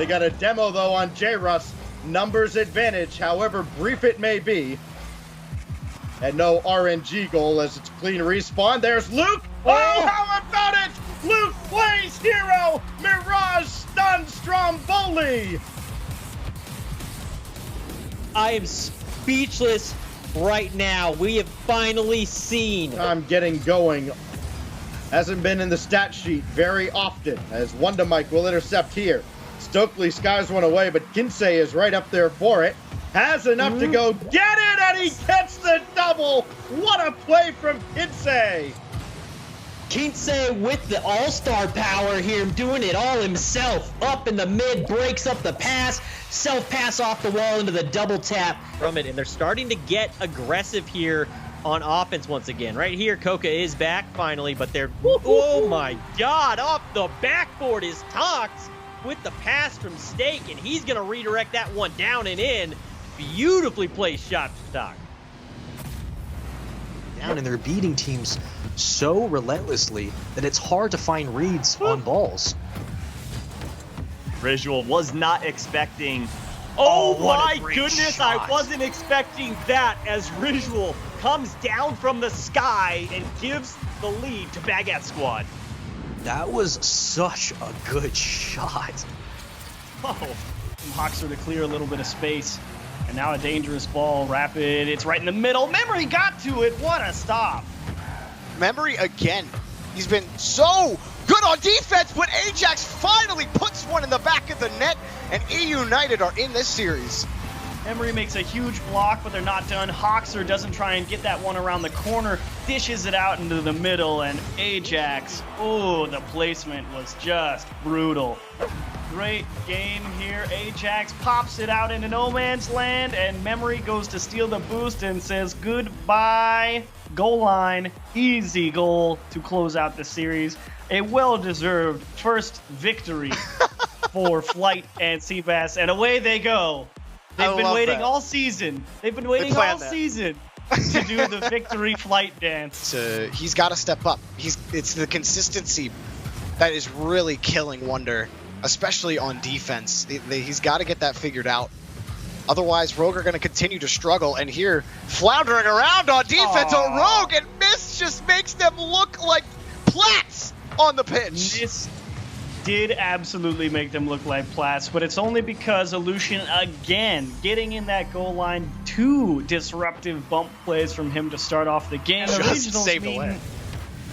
They got a demo, though, on J-Russ. Numbers advantage, however brief it may be. And no RNG goal as it's clean respawn. There's Luke. Oh, how about it? Luke plays hero. Mirage stuns Stromboli. I am speechless right now. We have finally seen. I'm getting going. Hasn't been in the stat sheet very often, as Wonder Mike will intercept here. Stokely skies one away, but Kinsey is right up there for it. Has enough to go get it, and he gets the double. What a play from Kinsey. Kinsey with the all-star power here, doing it all himself. Up in the mid, breaks up the pass, self-pass off the wall into the double tap from it. And they're starting to get aggressive here on offense once again. Right here, Coca is back finally, but they're, oh my God, off the backboard is Tox with the pass from Stake, and he's gonna redirect that one down and in. Beautifully placed shot from Tox. Down, and they're beating teams so relentlessly that it's hard to find reads on balls. Visual was not expecting. Oh my goodness, shot. I wasn't expecting that, as Visual comes down from the sky and gives the lead to Baguette Squad. That was such a good shot. Oh, Hoxer to clear a little bit of space. And now a dangerous ball, rapid, it's right in the middle. Memory got to it, what a stop. Memory again. He's been so good on defense, but Ajax finally puts one in the back of the net, and E United are in this series. Emery makes a huge block, but they're not done. Hoxer doesn't try and get that one around the corner, dishes it out into the middle, and Ajax, oh, the placement was just brutal. Great game here. Ajax pops it out into no man's land, and Memory goes to steal the boost and says goodbye. Goal line, easy goal to close out the series. A well-deserved first victory for Flight and Seabass, and away they go. They've been waiting all season. They've been waiting all season to do the victory flight dance. He's got to step up. It's the consistency that is really killing Wonder, especially on defense. He's got to get that figured out. Otherwise, Rogue are going to continue to struggle. And here, floundering around on defense, Rogue and Miss just makes them look like plats on the pitch. Miss did absolutely make them look like plats, but it's only because Aleutian, again, getting in that goal line, 2 disruptive bump plays from him to start off the game. The regionals mean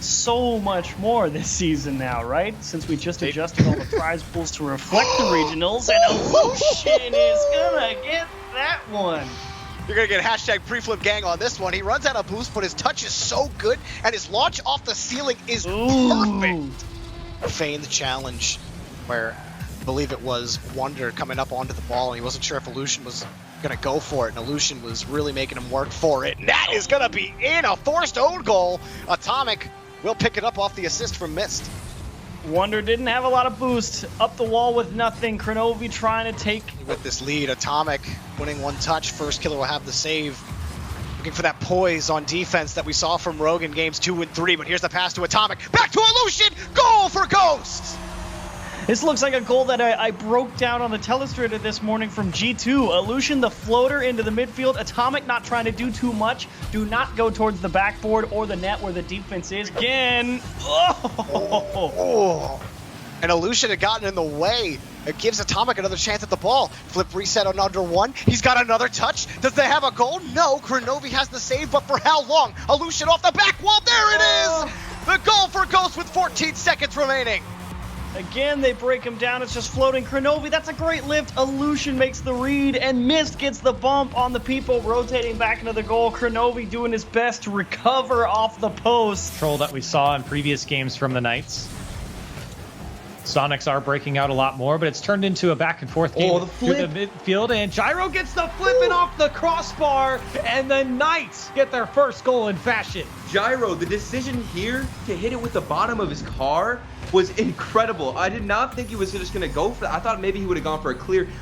so much more this season now, right? Since we just adjusted all the prize pools to reflect the regionals, and Aleutian is gonna get that one. You're gonna get hashtag preflip gang on this one. He runs out of boost, but his touch is so good, and his launch off the ceiling is perfect. Feigned challenge, where I believe it was Wonder coming up onto the ball, and he wasn't sure if Aleutian was gonna go for it, and Aleutian was really making him work for it. And that is gonna be in, a forced own goal. Atomic will pick it up off the assist from Mist. Wonder didn't have a lot of boost. Up the wall with nothing. Kronovi trying to take. With this lead, Atomic winning one touch. First killer will have the save. Looking for that poise on defense that we saw from Rogue in games 2 and 3, but here's the pass to Atomic. Back to Aleutian! Goal for Ghost! This looks like a goal that I broke down on the telestrator this morning from G2. Aleutian, the floater into the midfield. Atomic not trying to do too much. Do not go towards the backboard or the net where the defense is. Again. Oh. And Aleutian had gotten in the way. It gives Atomic another chance at the ball. Flip reset on under 1. He's got another touch. Does they have a goal? No. Kronovi has the save, but for how long? Aleutian off the back wall. There it is! The goal for Ghost with 14 seconds remaining. Again, they break him down. It's just floating. Kronovi, that's a great lift. Aleutian makes the read, and Mist gets the bump on the people, rotating back into the goal. Kronovi doing his best to recover off the post. Control that we saw in previous games from the Knights. Sonics are breaking out a lot more, but it's turned into a back and forth game through the midfield, and Gyro gets the flipping off the crossbar, and the Knights get their first goal in fashion. Gyro, the decision here to hit it with the bottom of his car was incredible. I did not think he was just going to go for that. I thought maybe he would have gone for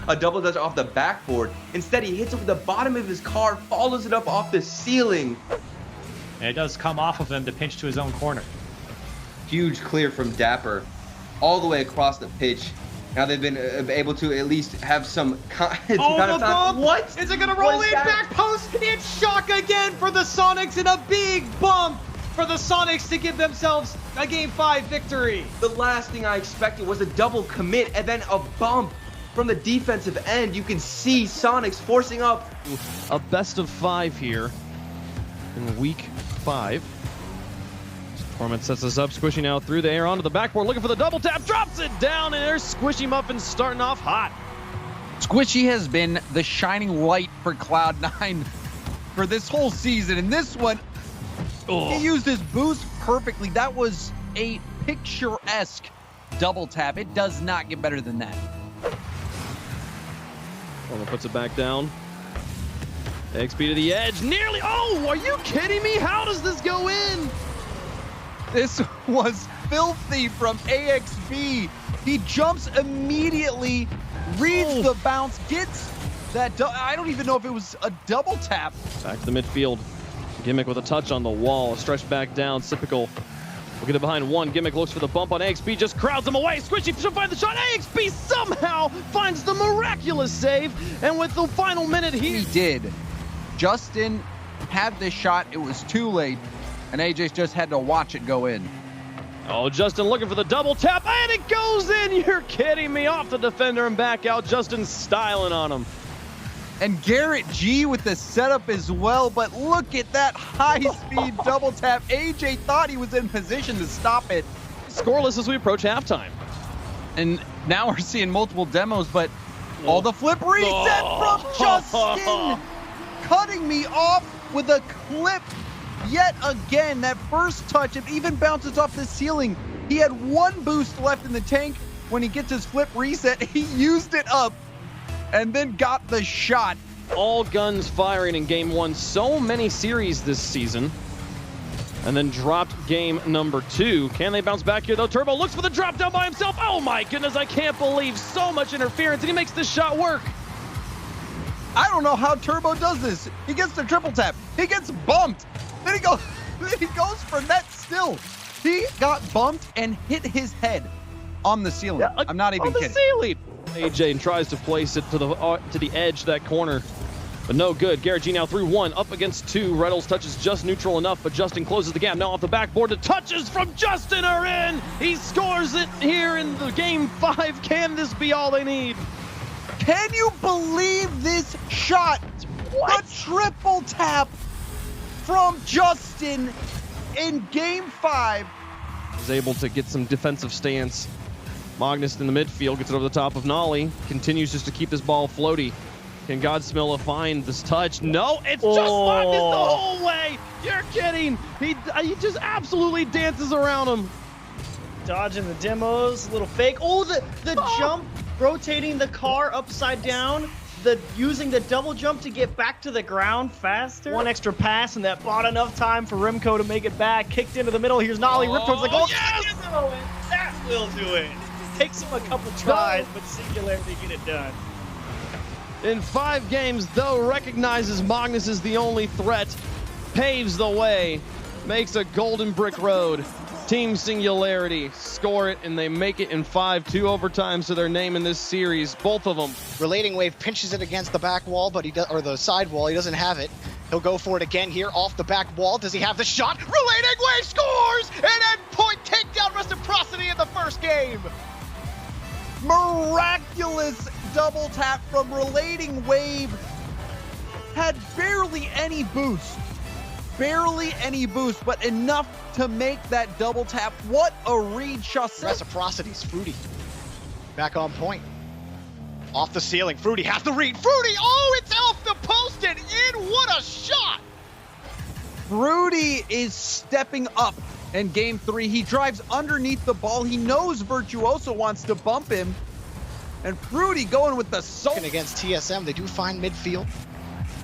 a double dutch off the backboard. Instead, he hits it with the bottom of his car, follows it up off the ceiling. And it does come off of him to pinch to his own corner. Huge clear from Dapper all the way across the pitch. Now they've been able to at least have some. Oh, the bump! What? Is it gonna roll in? that? Back post! It's shock again for the Sonics, and a big bump for the Sonics to give themselves a Game 5 victory. The last thing I expected was a double commit and then a bump from the defensive end. You can see Sonics forcing up. A best of 5 here in week 5. Torment sets us up, Squishy now through the air onto the backboard, looking for the double tap, drops it down, and there's Squishy Muffin starting off hot. Squishy has been the shining light for Cloud9 for this whole season, and this one, he used his boost perfectly. That was a picturesque double tap. It does not get better than that. Torment puts it back down. XP to the edge, nearly, oh, are you kidding me? How does this go in? This was filthy from AXB. He jumps immediately, reads the bounce, gets that. I don't even know if it was a double tap. Back to the midfield. Gimmick with a touch on the wall. Stretched back down. Sypical will get it behind one. Gimmick looks for the bump on AXB. Just crowds him away. Squishy should find the shot. AXB somehow finds the miraculous save. And with the final minute here. He did. Justin had this shot. It was too late. And AJ just had to watch it go in. Oh, Justin looking for the double tap, and it goes in. You're kidding me. Off the defender and back out. Justin styling on him. And Garrett G with the setup as well, but look at that high-speed double tap. AJ thought he was in position to stop it. Scoreless as we approach halftime. And now we're seeing multiple demos, but all the flip reset from Justin. Cutting me off with a clip. Yet again, that first touch, it even bounces off the ceiling. He had one boost left in the tank. When he gets his flip reset, he used it up and then got the shot. All guns firing in game 1. So many series this season. And then dropped game number 2. Can they bounce back here though? Turbo looks for the drop down by himself. Oh my goodness, I can't believe so much interference, and he makes this shot work. I don't know how Turbo does this. He gets the triple tap. He gets bumped. Then he goes for net still. He got bumped and hit his head on the ceiling. Yeah, I'm not even kidding. Ceiling. AJ tries to place it to the edge of that corner, but no good. Garrett G now through 1, up against 2. Reynolds touches just neutral enough, but Justin closes the gap. Now off the backboard, the touches from Justin are in. He scores it here in the game 5. Can this be all they need? Can you believe this shot? What? A triple tap from Justin in game 5. Is able to get some defensive stance. Mognus in the midfield gets it over the top of Nolly. Continues just to keep this ball floaty. Can Godsmilla find this touch? No, it's just Mognus the whole way. You're kidding. He just absolutely dances around him. Dodging the demos, little fake. Oh, the jump, rotating the car upside down. Using the double jump to get back to the ground faster. One extra pass, and that bought enough time for Rimco to make it back. Kicked into the middle. Here's Nolly. Ripco's like, oh, yes! That will do it. Takes him a couple tries, but Singularity get it done. In 5 games, though, recognizes Mognus is the only threat. Paves the way. Makes a golden brick road. Team Singularity score it, and they make it in 5, 2 overtimes to their name in this series, both of them. Relating Wave pinches it against the back wall, but or the side wall. He doesn't have it. He'll go for it again here off the back wall. Does he have the shot? Relating Wave scores! An endpoint takedown reciprocity in the first game. Miraculous double tap from Relating Wave. Had barely any boost. Barely any boost, but enough to make that double tap. What a read, Chassette. Reciprocity's Fruity. Back on point. Off the ceiling. Fruity has the read. Fruity! Oh, it's off the post and in. What a shot! Fruity is stepping up in game 3. He drives underneath the ball. He knows Virtuoso wants to bump him. And Fruity going with the soul. Against TSM, they do find midfield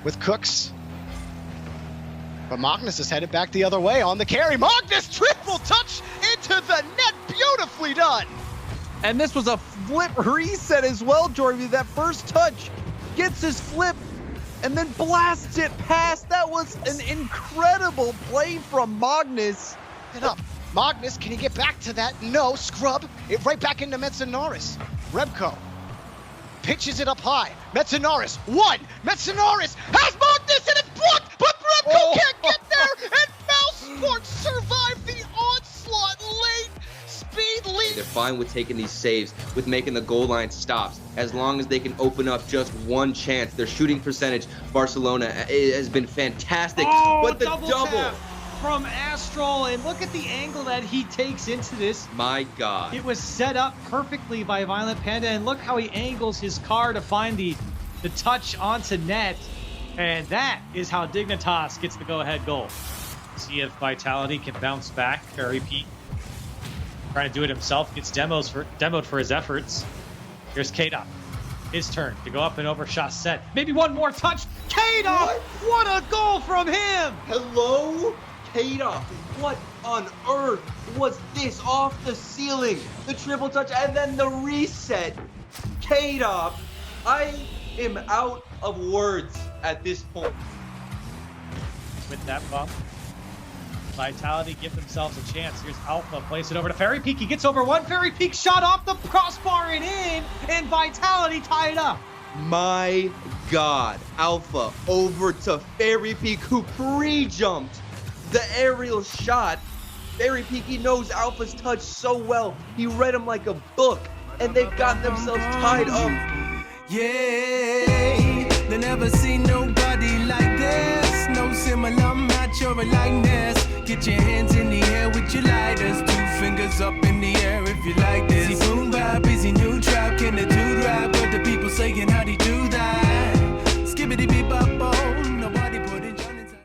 with Cooks. But Mognus is headed back the other way on the carry. Mognus triple touch into the net. Beautifully done. And this was a flip reset as well, Jordan. That first touch gets his flip and then blasts it past. That was an incredible play from Mognus. It up. Mognus, can he get back to that? No, scrub it right back into Metza Norris. Remco pitches it up high. Metsinaris, one. Metsinaris has Mognus and it's blocked, but Remco can't get there. And Mousesports survived the onslaught late. Speed lead. They're fine with taking these saves, with making the goal line stops, as long as they can open up just one chance. Their shooting percentage, Barcelona, has been fantastic. But the double tap from Astral, and look at the angle that he takes into this. My God. It was set up perfectly by Violent Panda, and look how he angles his car to find the touch onto net. And that is how Dignitas gets the go-ahead goal. See if Vitality can bounce back. Fairy Peak trying to do it himself, gets demoed for his efforts. Here's K-Dot. His turn to go up and over shot set. Maybe one more touch. K-Dot! What a goal from him! Hello? K-Dot. What on earth was this off the ceiling? The triple touch and then the reset. K-Dot. I am out of words at this point. With that bump, Vitality give themselves a chance. Here's Alpha, place it over to Fairy Peak. He gets over one. Fairy Peak shot off the crossbar and in, and Vitality tie it up. My God. Alpha over to Fairy Peak, who pre-jumped the aerial shot. Fairy Peak, he knows Alpha's touch so well. He read him like a book, and they've got themselves tied up. Yeah, they never seen nobody like this. No similar match or a likeness. Get your hands in the air with your lighters. 2 fingers up in the air if you like this. Busy boom bap, busy new trap. Can the dude rap? What the people saying? How'd he do that? Skibbity beep bop.